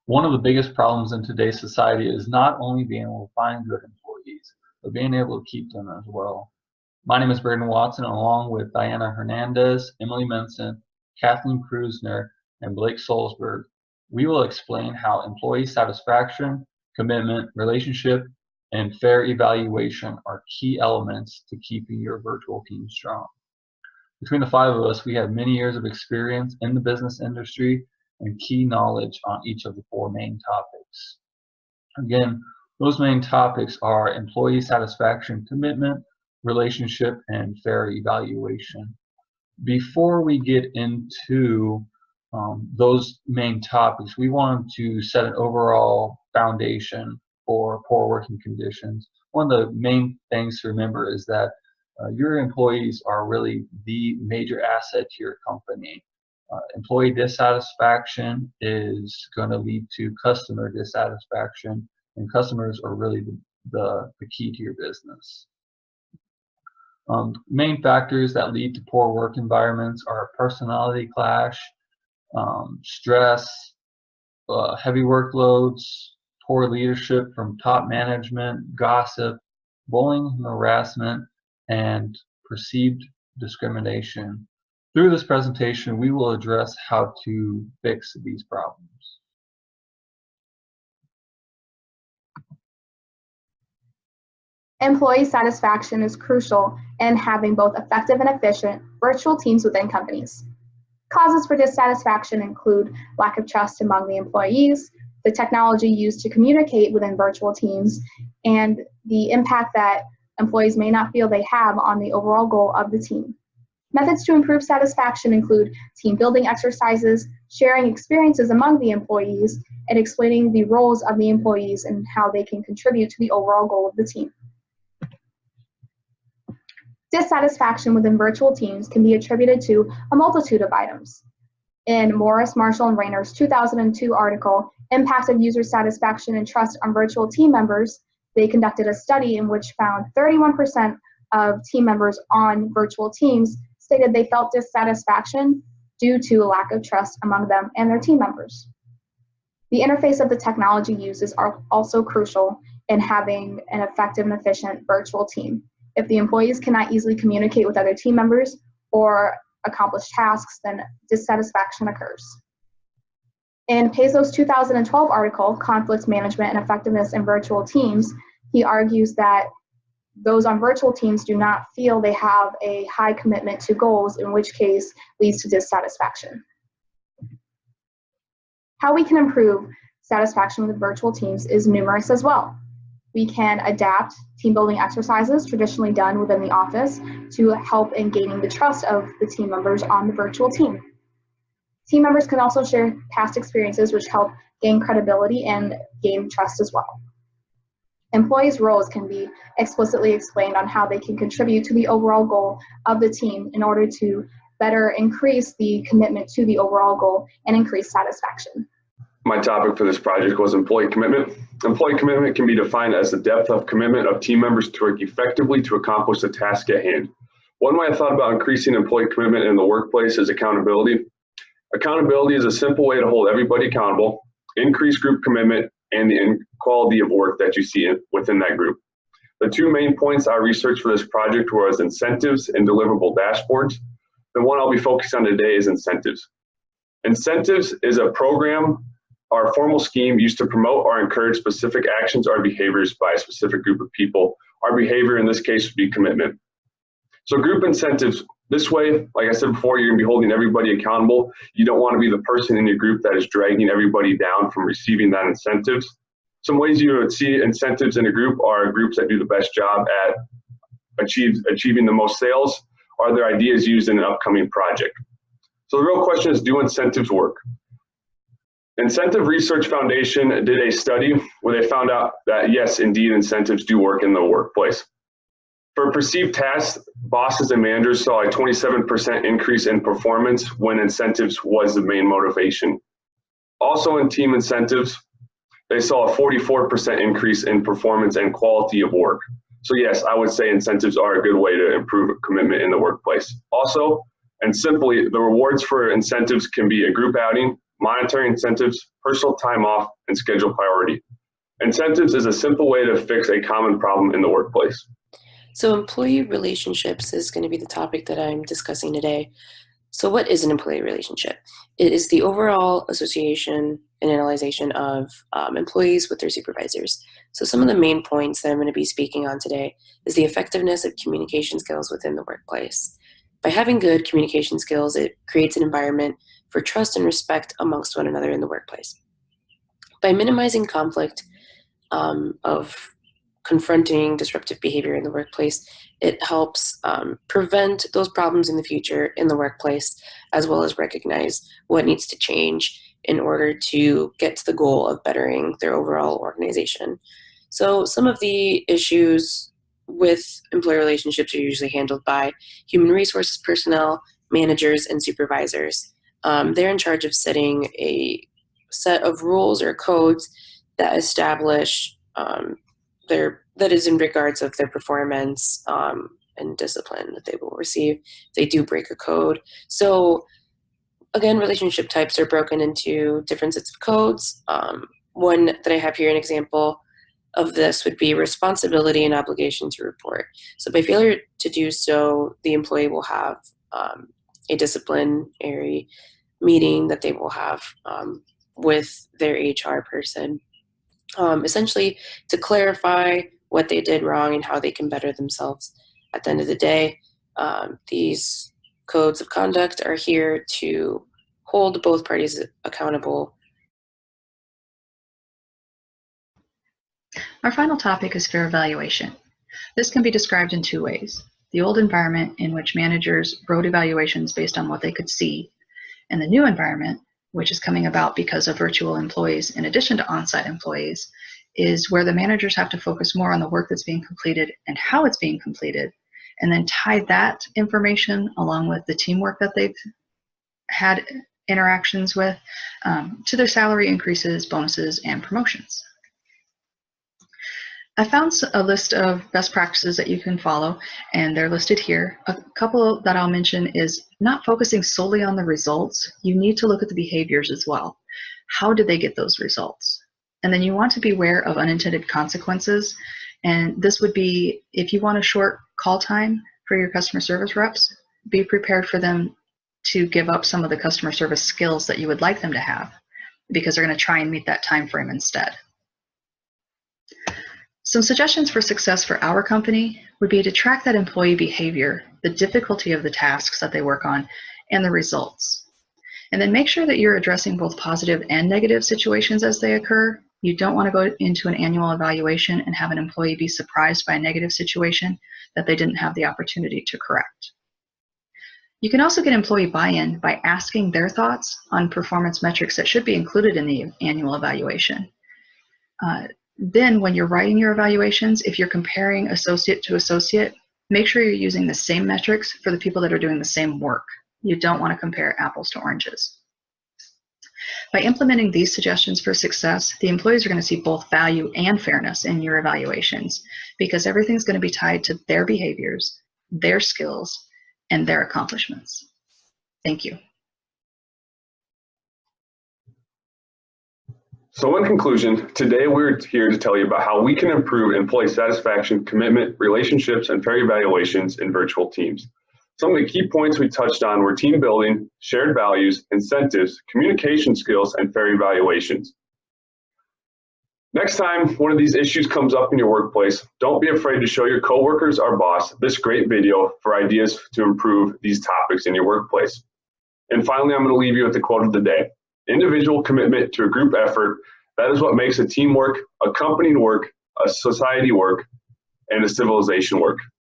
One of the biggest problems in today's society is not only being able to find good employees, but being able to keep them as well. My name is Braden Watson, and along with Diana Hernandez, Emily Menson, Kathleen Krusner, and Blake Solsberg, we will explain how employee satisfaction, commitment, relationship, and fair evaluation are key elements to keeping your virtual team strong. Between the five of us, we have many years of experience in the business industry and key knowledge on each of the four main topics. Again, those main topics are employee satisfaction, commitment, relationship, and fair evaluation. Before we get into those main topics, we want to set an overall foundation for poor working conditions. One of the main things to remember is that your employees are really the major asset to your company. Employee dissatisfaction is going to lead to customer dissatisfaction, and customers are really the key to your business. Main factors that lead to poor work environments are personality clash, stress, heavy workloads, poor leadership from top management, gossip, bullying and harassment, and perceived discrimination. Through this presentation, we will address how to fix these problems. Employee satisfaction is crucial in having both effective and efficient virtual teams within companies. Causes for dissatisfaction include lack of trust among the employees, the technology used to communicate within virtual teams, and the impact that employees may not feel they have on the overall goal of the team. Methods to improve satisfaction include team building exercises, sharing experiences among the employees, and explaining the roles of the employees and how they can contribute to the overall goal of the team. Dissatisfaction within virtual teams can be attributed to a multitude of items. In Morris, Marshall, and Rayner's 2002 article, Impact of User Satisfaction and Trust on Virtual Team Members, they conducted a study in which found 31% of team members on virtual teams stated they felt dissatisfaction due to a lack of trust among them and their team members. The interface of the technology used is also crucial in having an effective and efficient virtual team. If the employees cannot easily communicate with other team members or accomplish tasks, then dissatisfaction occurs. In Pezo's 2012 article, Conflict Management and Effectiveness in Virtual Teams, he argues that those on virtual teams do not feel they have a high commitment to goals, in which case leads to dissatisfaction. How we can improve satisfaction with virtual teams is numerous as well. We can adapt team building exercises traditionally done within the office to help in gaining the trust of the team members on the virtual team. Team members can also share past experiences which help gain credibility and gain trust as well. Employees' roles can be explicitly explained on how they can contribute to the overall goal of the team in order to better increase the commitment to the overall goal and increase satisfaction. My topic for this project was employee commitment. Employee commitment can be defined as the depth of commitment of team members to work effectively to accomplish the task at hand. One way I thought about increasing employee commitment in the workplace is accountability. Accountability is a simple way to hold everybody accountable, increase group commitment, and the quality of work that you see within that group. The two main points I researched for this project was incentives and deliverable dashboards. The one I'll be focused on today is incentives. Incentives is a program or a formal scheme used to promote or encourage specific actions or behaviors by a specific group of people. Our behavior in this case would be commitment. So group incentives, this way, like I said before, you're gonna be holding everybody accountable. You don't wanna be the person in your group that is dragging everybody down from receiving that incentives. Some ways you would see incentives in a group are groups that do the best job at achieving the most sales, or their ideas used in an upcoming project. So the real question is, do incentives work? Incentive Research Foundation did a study where they found out that yes, indeed, incentives do work in the workplace. For perceived tasks, bosses and managers saw a 27% increase in performance when incentives was the main motivation. Also in team incentives, they saw a 44% increase in performance and quality of work. So yes, I would say incentives are a good way to improve commitment in the workplace. Also, and simply, the rewards for incentives can be a group outing, monetary incentives, personal time off, and schedule priority. Incentives is a simple way to fix a common problem in the workplace. So employee relationships is going to be the topic that I'm discussing today. So what is an employee relationship? It is the overall association and analyzation of employees with their supervisors. So some of the main points that I'm going to be speaking on today is the effectiveness of communication skills within the workplace. By having good communication skills, it creates an environment for trust and respect amongst one another in the workplace. By minimizing conflict of confronting disruptive behavior in the workplace, it helps prevent those problems in the future in the workplace, as well as recognize what needs to change in order to get to the goal of bettering their overall organization. So some of the issues with employee relationships are usually handled by human resources personnel, managers, and supervisors. They're in charge of setting a set of rules or codes that establish that is in regards of their performance and discipline that they will receive if they do break a code. So again, relationship types are broken into different sets of codes. One that I have here, an example of this would be responsibility and obligation to report. So by failure to do so, the employee will have a disciplinary meeting that they will have with their HR person, essentially to clarify what they did wrong and how they can better themselves. At the end of the day, these codes of conduct are here to hold both parties accountable. Our final topic is fair evaluation. This can be described in two ways: the old environment, in which managers wrote evaluations based on what they could see, and the new environment, which is coming about because of virtual employees in addition to on-site employees, is where the managers have to focus more on the work that's being completed and how it's being completed, and then tie that information along with the teamwork that they've had interactions with to their salary increases, bonuses, and promotions. I found a list of best practices that you can follow, and they're listed here. A couple that I'll mention is not focusing solely on the results. You need to look at the behaviors as well. How did they get those results? And then you want to be aware of unintended consequences. And this would be, if you want a short call time for your customer service reps, be prepared for them to give up some of the customer service skills that you would like them to have, because they're going to try and meet that time frame instead. Some suggestions for success for our company would be to track that employee behavior, the difficulty of the tasks that they work on, and the results. And then make sure that you're addressing both positive and negative situations as they occur. You don't want to go into an annual evaluation and have an employee be surprised by a negative situation that they didn't have the opportunity to correct. You can also get employee buy-in by asking their thoughts on performance metrics that should be included in the annual evaluation. Then when you're writing your evaluations, if you're comparing associate to associate, make sure you're using the same metrics for the people that are doing the same work. You don't want to compare apples to oranges. By implementing these suggestions for success, the employees are going to see both value and fairness in your evaluations, because everything's going to be tied to their behaviors, their skills, and their accomplishments. Thank you. So in conclusion, today we're here to tell you about how we can improve employee satisfaction, commitment, relationships, and fair evaluations in virtual teams. Some of the key points we touched on were team building, shared values, incentives, communication skills, and fair evaluations. Next time one of these issues comes up in your workplace, don't be afraid to show your coworkers or boss this great video for ideas to improve these topics in your workplace. And finally, I'm going to leave you with the quote of the day. Individual commitment to a group effort, that is what makes a team work, a company work, a society work, and a civilization work.